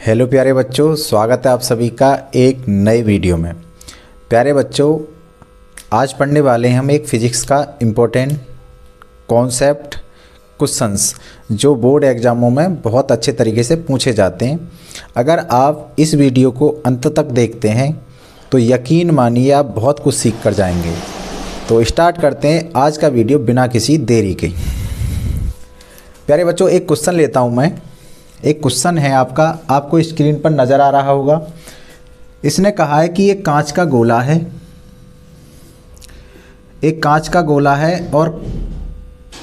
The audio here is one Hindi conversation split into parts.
हेलो प्यारे बच्चों, स्वागत है आप सभी का एक नए वीडियो में। प्यारे बच्चों, आज पढ़ने वाले हैं हम एक फ़िज़िक्स का इम्पोर्टेंट कॉन्सेप्ट क्वेश्चंस जो बोर्ड एग्ज़ामों में बहुत अच्छे तरीके से पूछे जाते हैं। अगर आप इस वीडियो को अंत तक देखते हैं तो यकीन मानिए आप बहुत कुछ सीख कर जाएंगे। तो स्टार्ट करते हैं आज का वीडियो बिना किसी देरी के। प्यारे बच्चों, एक क्वेश्चन लेता हूँ मैं। एक क्वेश्चन है आपको स्क्रीन पर नज़र आ रहा होगा। इसने कहा है कि एक कांच का गोला है, एक कांच का गोला है और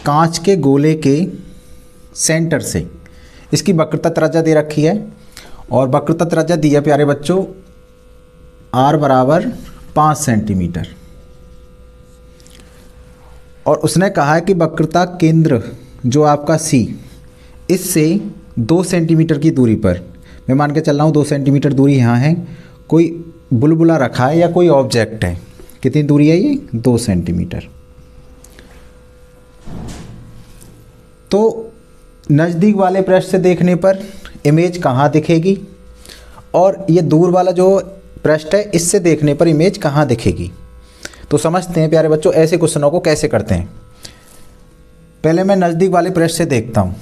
कांच के गोले के सेंटर से इसकी वक्रता त्रिज्या दे रखी है और वक्रता त्रिज्या दी है प्यारे बच्चों r बराबर 5 सेंटीमीटर। और उसने कहा है कि वक्रता केंद्र जो आपका C इससे 2 सेंटीमीटर की दूरी पर, मैं मान के चल रहा हूँ 2 सेंटीमीटर दूरी यहाँ है, कोई बुलबुला रखा है या कोई ऑब्जेक्ट है। कितनी दूरी है ये? 2 सेंटीमीटर। तो नज़दीक वाले पृष्ठ से देखने पर इमेज कहाँ दिखेगी और ये दूर वाला जो पृष्ठ है इससे देखने पर इमेज कहाँ दिखेगी। तो समझते हैं प्यारे बच्चों ऐसे क्वेश्चनों को कैसे करते हैं। पहले मैं नज़दीक वाले पृष्ठ से देखता हूँ।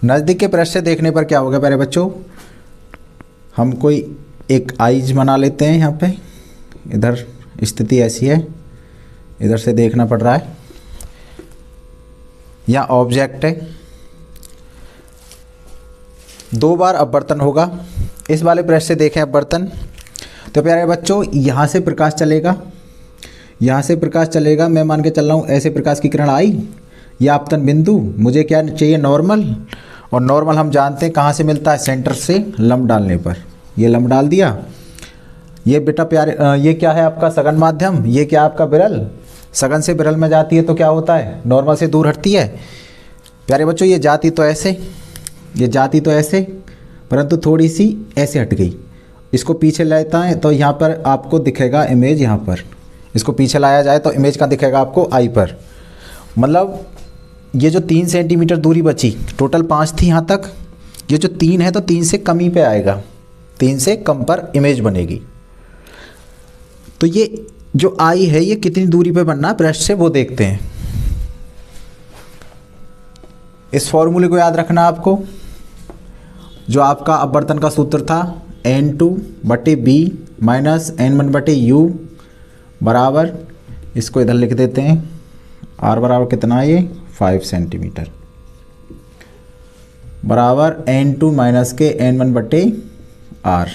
नज़दीक के पृष्ठ से देखने पर क्या होगा प्यारे बच्चों, हम कोई एक आइज बना लेते हैं। यहाँ पे इधर स्थिति ऐसी है, इधर से देखना पड़ रहा है, यहाँ ऑब्जेक्ट है। 2 बार अपवर्तन होगा। इस वाले पृष्ठ से देखें अपवर्तन, तो प्यारे बच्चों यहाँ से प्रकाश चलेगा, यहाँ से प्रकाश चलेगा। मैं मान के चल रहा हूँ ऐसे प्रकाश की किरण आई, यह आपतन बिंदु, मुझे क्या चाहिए? नॉर्मल। और नॉर्मल हम जानते हैं कहाँ से मिलता है? सेंटर से लंब डालने पर। ये लंब डाल दिया। ये बेटा प्यारे ये क्या है आपका? सघन माध्यम। ये क्या आपका? विरल। सघन से विरल में जाती है तो क्या होता है? नॉर्मल से दूर हटती है। प्यारे बच्चों ये जाती तो ऐसे, ये जाती तो ऐसे, परंतु थोड़ी सी ऐसे हट गई। इसको पीछे लेता है तो यहाँ पर आपको दिखेगा इमेज यहाँ पर। इसको पीछे लाया जाए तो इमेज का दिखेगा आपको आई पर। मतलब ये जो 3 सेंटीमीटर दूरी बची, टोटल 5 थी यहाँ तक, ये जो 3 है तो 3 से कम ही पे आएगा, 3 से कम पर इमेज बनेगी। तो ये जो आई है ये कितनी दूरी पे बनना है पृष्ठ से वो देखते हैं। इस फॉर्मूले को याद रखना आपको, जो आपका अपवर्तन का सूत्र था n2/b माइनस n1/u बराबर, इसको इधर लिख देते हैं, r बराबर कितना है? ये 5 सेंटीमीटर बराबर n2 माइनस के n1/r।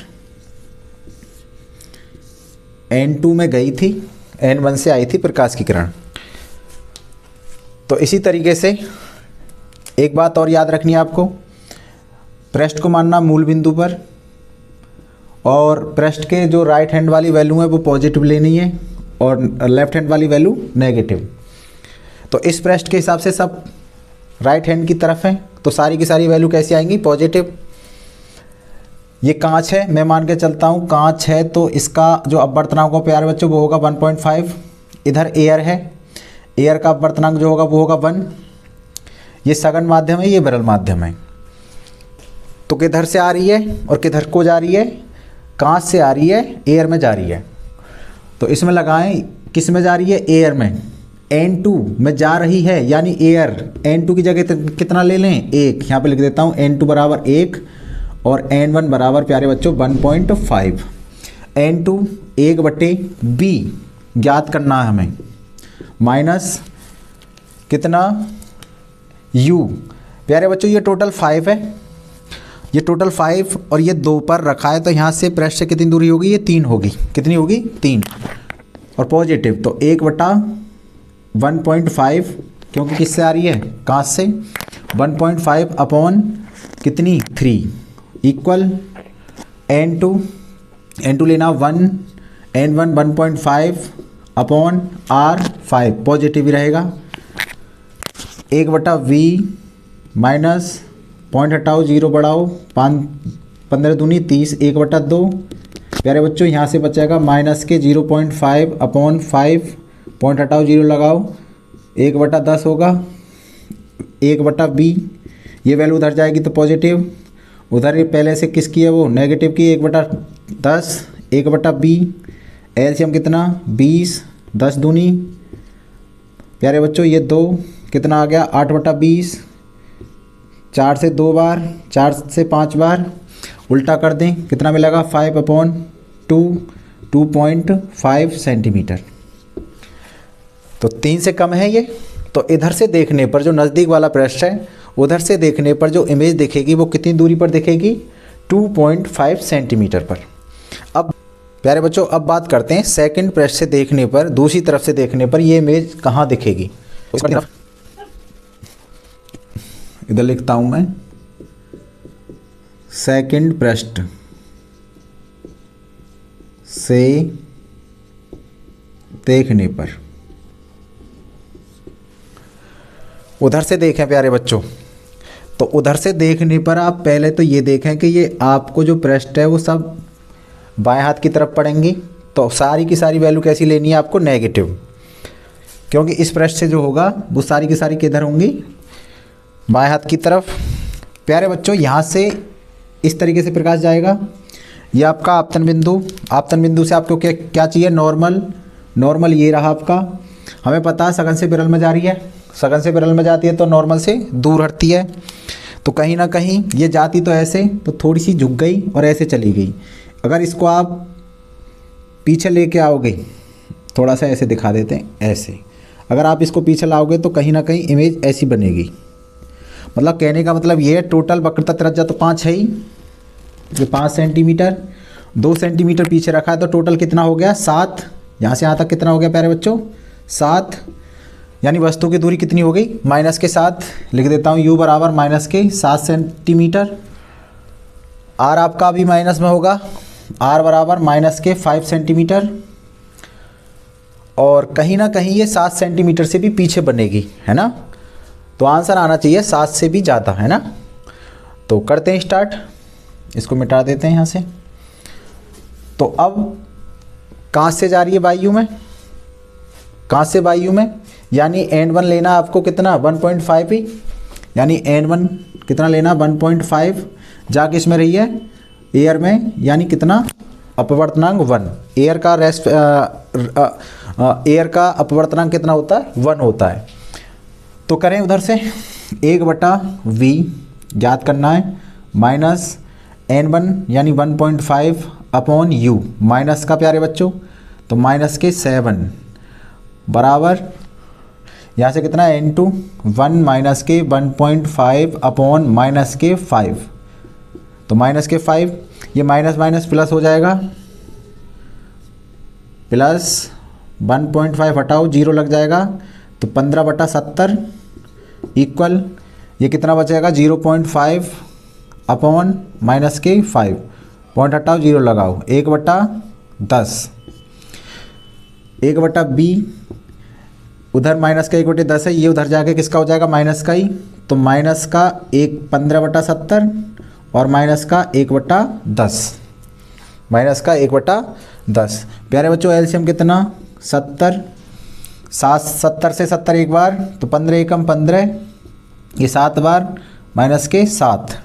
n2 में गई थी, n1 से आई थी प्रकाश की किरण। तो इसी तरीके से एक बात और याद रखनी है आपको, पृष्ठ को मानना मूल बिंदु पर और पृष्ठ के जो राइट हैंड वाली वैल्यू है वो पॉजिटिव लेनी है और लेफ्ट हैंड वाली वैल्यू नेगेटिव। तो इस पृष्ठ के हिसाब से सब राइट हैंड की तरफ है तो सारी की सारी वैल्यू कैसी आएंगी? पॉजिटिव। ये कांच है, मैं मान के चलता हूँ कांच है तो इसका जो अपवर्तनांक होगा प्यारे बच्चों वो होगा 1.5। इधर एयर है, एयर का अपवर्तनांक जो होगा वो होगा 1। ये सघन माध्यम है, ये विरल माध्यम है। तो किधर से आ रही है और किधर को जा रही है? कांच से आ रही है, एयर में जा रही है। तो इसमें लगाएं, किस में जा रही है? एयर में। n2 में जा रही है यानी एयर। n2 की जगह कितना ले लें? 1। यहाँ पे लिख देता हूँ n2 बराबर 1 और n1 बराबर प्यारे बच्चों 1.5। n2 1/b ज्ञात करना है हमें, माइनस कितना? u। प्यारे बच्चों ये टोटल 5 है, ये टोटल 5 और ये 2 पर रखा है तो यहाँ से पृष्ठ से कितनी दूरी होगी? ये 3 होगी। कितनी होगी? 3। और पॉजिटिव तो 1/1.5, क्योंकि किससे आ रही है? कांच से। 1.5 अपॉन कितनी? 3 इक्वल n2 लेना 1, n1 1.5 अपॉन r 5, पॉजिटिव ही रहेगा। 1/v माइनस पॉइंट हटाओ, 0 बढ़ाओ, 5 15 दूनी 30, 1/2। प्यारे बच्चों यहाँ से बचेगा माइनस के 0.5 अपॉन 5, पॉइंट हटाओ 0 लगाओ, 1/10 होगा, 1/b। ये वैल्यू उधर जाएगी तो पॉजिटिव, उधर ये पहले से किसकी है वो नेगेटिव की, 1/10, 1/b। एलसीएम कितना 20, 10 दूनी प्यारे बच्चों ये 2 कितना आ गया 8/20, 4 से 2 बार, 4 से 5 बार, उल्टा कर दें कितना मिलेगा 5/2, 2.5 सेंटीमीटर। तो 3 से कम है ये। तो इधर से देखने पर जो नज़दीक वाला पृष्ठ है उधर से देखने पर जो इमेज दिखेगी वो कितनी दूरी पर दिखेगी, 2.5 सेंटीमीटर पर। अब प्यारे बच्चों अब बात करते हैं सेकंड पृष्ठ से देखने पर, दूसरी तरफ से देखने पर ये इमेज कहाँ दिखेगी। इधर लिखता हूँ मैं सेकंड पृष्ठ से देखने पर। उधर से देखें प्यारे बच्चों, तो उधर से देखने पर आप पहले तो ये देखें कि ये आपको जो पृष्ठ है वो सब बाएं हाथ की तरफ पड़ेंगी। तो सारी की सारी वैल्यू कैसी लेनी है आपको, नेगेटिव, क्योंकि इस पृष्ठ से जो होगा वो सारी की सारी किधर होंगी, बाएं हाथ की तरफ। प्यारे बच्चों यहाँ से इस तरीके से प्रकाश जाएगा, ये आपका आपतन बिंदु, आपतन बिंदु से आपको क्या चाहिए, नॉर्मल। नॉर्मल ये रहा आपका, हमें पता है सघन से विरल में जा रही है, सघन से विरल में जाती है तो नॉर्मल से दूर हटती है। तो कहीं ना कहीं ये जाती तो ऐसे, तो थोड़ी सी झुक गई और ऐसे चली गई। अगर इसको आप पीछे लेके आओगे, थोड़ा सा ऐसे दिखा देते हैं, ऐसे अगर आप इसको पीछे लाओगे तो कहीं ना कहीं इमेज ऐसी बनेगी। मतलब कहने का मतलब ये है, टोटल वक्रता त्रिज्या तो 5 है ही, ये 5 सेंटीमीटर, 2 सेंटीमीटर पीछे रखा है तो टोटल कितना हो गया 7। यहाँ से यहाँ तक कितना हो गया प्यारे बच्चों 7, यानी वस्तु की दूरी कितनी हो गई माइनस के 7। लिख देता हूँ u बराबर माइनस के 7 सेंटीमीटर। r आपका अभी माइनस में होगा, r बराबर माइनस के 5 सेंटीमीटर। और कहीं ना कहीं ये 7 सेंटीमीटर से भी पीछे बनेगी, है ना। तो आंसर आना चाहिए 7 से भी ज़्यादा, है ना। तो करते हैं स्टार्ट, इसको मिटा देते हैं यहाँ से। तो अब कहाँ से जा रही है वायु में, कहाँ से वायु में, यानी n1 लेना आपको कितना 1.5 ही, यानी n1 कितना लेना 1.5, जा किस में रही है एयर में, यानी कितना अपवर्तनांक 1। एयर का अपवर्तनांक कितना होता है 1 होता है। तो करें उधर से 1/v ज्ञात करना है, माइनस n1 यानी 1.5 अपॉन u, माइनस का प्यारे बच्चों तो माइनस के 7 बराबर यहाँ से कितना है n2 1 माइनस के 1.5 अपॉन माइनस के 5, तो माइनस के 5, ये माइनस माइनस प्लस हो जाएगा, प्लस 1.5 हटाओ 0 लग जाएगा, तो 15/70 इक्वल ये कितना बचेगा 0.5 अपॉन माइनस के 5, पॉइंट हटाओ 0 लगाओ, 1/10, 1/b, उधर माइनस का 1/10 है, ये उधर जाके किसका हो जाएगा माइनस का ही, तो माइनस का 15/70 और माइनस का 1/10, माइनस का 1/10। प्यारे बच्चों एलसीएम कितना 70, 70 से 70 एक बार, तो 15 एकम 15, ये 7 बार, माइनस के 7,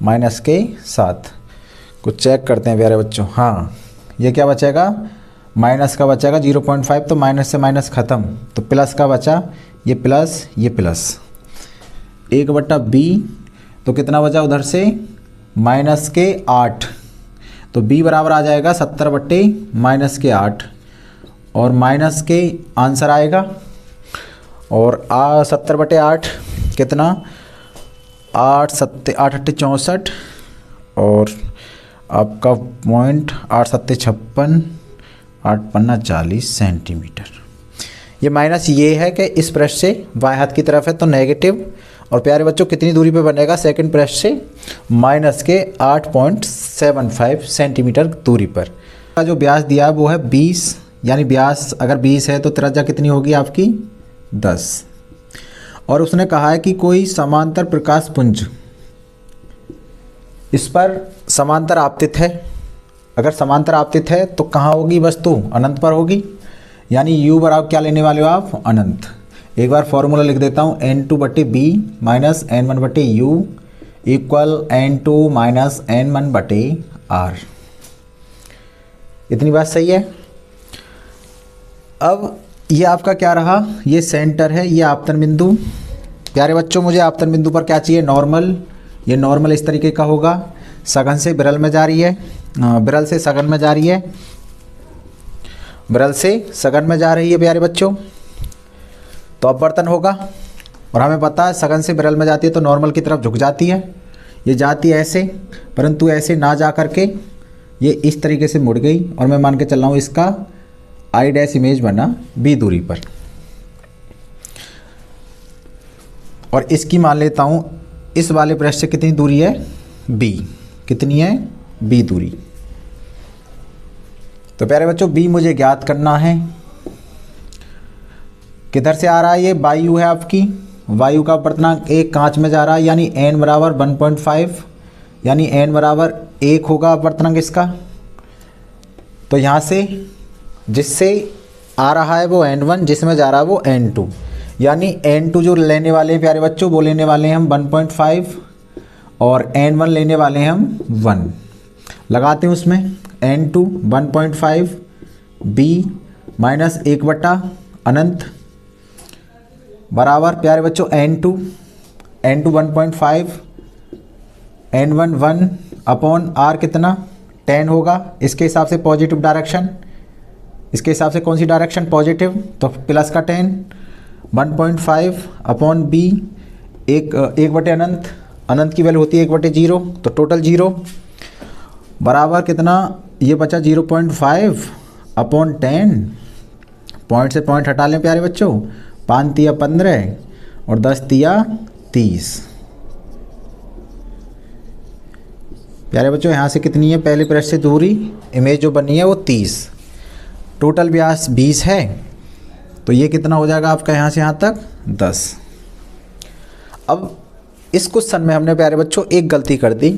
माइनस के 7। कुछ चेक करते हैं प्यारे बच्चों, हाँ ये क्या बचेगा, माइनस का बचेगा 0.5, तो माइनस से माइनस ख़त्म, तो प्लस का बचा, ये प्लस ये प्लस, 1/b, तो कितना बचा उधर से माइनस के 8, तो b बराबर आ जाएगा 70/-8, और माइनस के आंसर आएगा, और 70/8 कितना 8×8 = 64, और आपका पॉइंट 8×7 = 56, 8×5 = 40 सेंटीमीटर। ये माइनस ये है कि इस पृष्ठ से बाएं हाथ की तरफ है तो नेगेटिव, और प्यारे बच्चों कितनी दूरी पे बनेगा सेकंड पृष्ठ से, माइनस के 8.75 सेंटीमीटर दूरी पर। का जो व्यास दिया है वो है 20, यानी व्यास अगर 20 है तो त्रिज्या कितनी होगी आपकी 10। और उसने कहा है कि कोई समांतर प्रकाश पुंज इस पर समांतर आपतित है। अगर समांतर आपतित है तो कहाँ होगी वस्तु? अनंत पर होगी। यानी u बराबर क्या लेने वाले हो आप? अनंत। एक बार फॉर्मूला लिख देता हूँ, n2/b minus n1/u equal n2 minus n1/r। इतनी बात सही है। अब ये आपका क्या रहा? ये सेंटर है, ये आपतन बिंदु। प्यारे बच्चों, मुझे आपतन बिंदु पर क्या चाहिए? नॉर्मल। ये नॉर्मल इस तरीके का होगा, सघन से विरल में जा रही है, विरल से सघन में जा रही है, विरल से सघन में जा रही है प्यारे बच्चों। तो अपवर्तन होगा, और हमें पता है सघन से विरल में जाती है तो नॉर्मल की तरफ झुक जाती है। ये जाती है ऐसे, परंतु ऐसे ना जा करके ये इस तरीके से मुड़ गई, और मैं मान के चल रहा हूँ इसका आई डैश इमेज बना बी दूरी पर। और इसकी मान लेता हूँ इस वाले पृष्ठ से कितनी दूरी है? बी। कितनी है? बी दूरी। तो प्यारे बच्चों बी मुझे ज्ञात करना है। किधर से आ रहा है? ये वायु है आपकी, वायु का अपवर्तनांक एक कांच में जा रहा है, यानी n बराबर 1.5, यानी n बराबर 1 होगा अपवर्तनांक इसका। तो यहाँ से जिससे आ रहा है वो n1, जिसमें जा रहा है वो n2, यानी n2 जो लेने वाले हैं प्यारे बच्चों वो लेने वाले हैं हम 1.5 और n1 लेने वाले हैं हम 1। लगाते हैं उसमें n2 1.5 b माइनस 1 अनंत बराबर प्यारे बच्चों n2 1.5 n1 1 अपॉन r कितना? 10 होगा। इसके हिसाब से पॉजिटिव डायरेक्शन, इसके हिसाब से कौन सी डायरेक्शन? पॉजिटिव, तो प्लस का 10 1.5 अपॉन b 1 अनंत, अनंत की वैल्यू होती है 1/0, तो टोटल 0 बराबर कितना? ये बचा 0.5 अपॉन 10। पॉइंट से पॉइंट हटा लें प्यारे बच्चों, 5 तिया 15 और 10 तिया 30। प्यारे बच्चों यहाँ से कितनी है? पहले पृष्ठ से दूरी इमेज जो बनी है वो 30, टोटल व्यास 20 है, तो ये कितना हो जाएगा आपका यहाँ से यहाँ तक? 10। अब इस क्वेश्चन में हमने प्यारे बच्चों एक गलती कर दी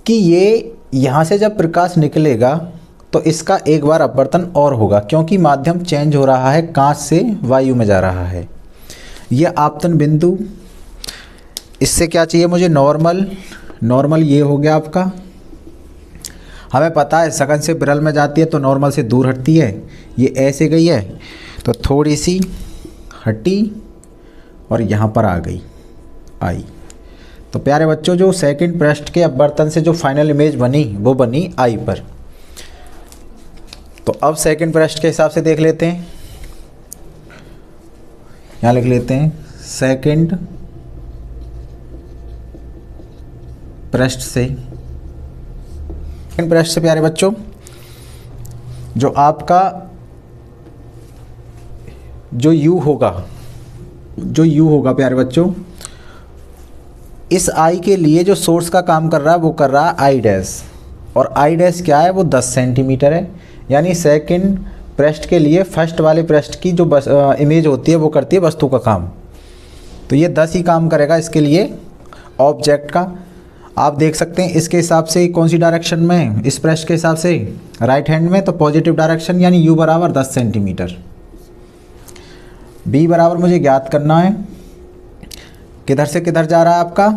कि ये यहाँ से जब प्रकाश निकलेगा तो इसका एक बार अपवर्तन और होगा, क्योंकि माध्यम चेंज हो रहा है, कांच से वायु में जा रहा है। ये आपतन बिंदु, इससे क्या चाहिए मुझे? नॉर्मल। नॉर्मल ये हो गया आपका। हमें पता है सघन से विरल में जाती है तो नॉर्मल से दूर हटती है। ये ऐसे गई है तो थोड़ी सी हटी और यहाँ पर आ गई, आई। तो प्यारे बच्चों जो सेकंड पृष्ठ के अपवर्तन से जो फाइनल इमेज बनी वो बनी आई पर। तो अब सेकंड पृष्ठ के हिसाब से देख लेते हैं, यहाँ लिख लेते हैं सेकंड पृष्ठ से। सेकंड पृष्ठ से प्यारे बच्चों जो आपका जो u होगा प्यारे बच्चों, इस आई के लिए जो सोर्स का काम कर रहा है वो कर रहा है आई डैश, और आई डैश क्या है? वो 10 सेंटीमीटर है। यानी सेकंड पृष्ठ के लिए फर्स्ट वाले पृष्ठ की जो इमेज होती है वो करती है वस्तु का काम। तो ये 10 ही काम करेगा इसके लिए ऑब्जेक्ट का। आप देख सकते हैं इसके हिसाब से कौन सी डायरेक्शन में? इस पृष्ठ के हिसाब से राइट हैंड में, तो पॉजिटिव डायरेक्शन, यानी u बराबर 10 सेंटीमीटर। b बराबर मुझे ज्ञात करना है, किधर से किधर जा रहा है आपका?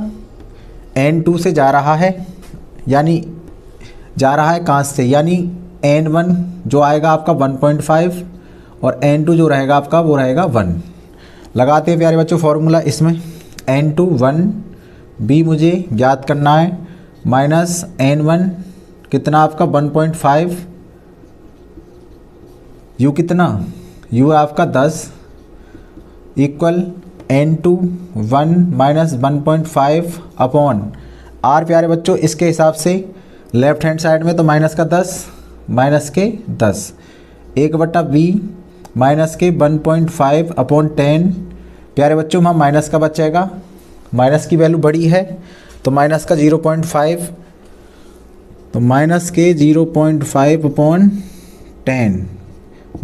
n2 से जा रहा है, यानी जा रहा है कांच से, यानी n1 जो आएगा आपका 1.5 और n2 जो रहेगा आपका वो रहेगा 1। लगाते हैं प्यारे बच्चों फॉर्मूला इसमें, n2 1 b मुझे ज्ञात करना है माइनस n1 कितना आपका 1.5, u कितना? u आपका 10 equal n2 1 minus 1.5 upon r। प्यारे बच्चों इसके हिसाब से लेफ्ट हैंड साइड में तो माइनस का 10 माइनस के 10 1/b माइनस के 1.5 अपॉन 10। प्यारे बच्चों वहाँ माइनस का बचेगा, माइनस की वैल्यू बड़ी है तो माइनस का 0.5, तो माइनस के 0.5 अपॉन 10,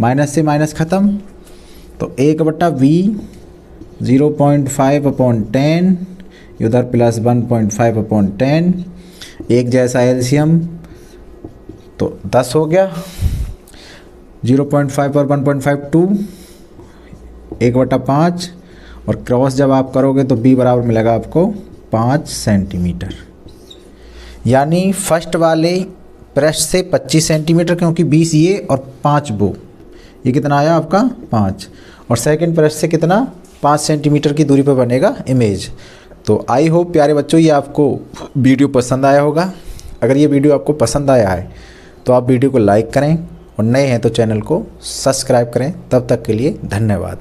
माइनस से माइनस ख़त्म, तो 1/v 0.5/10, उधर प्लस 1.5/10, एक जैसा एलसीएम तो 10 हो गया। 0.5 और 1.5 2, 1/5, और क्रॉस जब आप करोगे तो बी बराबर मिलेगा आपको 5 सेंटीमीटर। यानी फर्स्ट वाले पृष्ठ से 25 सेंटीमीटर, क्योंकि 20 ये और 5 वो, ये कितना आया आपका 5, और सेकंड पृष्ठ से कितना 5 सेंटीमीटर की दूरी पर बनेगा इमेज। तो आई होप प्यारे बच्चों ये आपको वीडियो पसंद आया होगा। अगर ये वीडियो आपको पसंद आया है तो आप वीडियो को लाइक करें और नए हैं तो चैनल को सब्सक्राइब करें। तब तक के लिए धन्यवाद।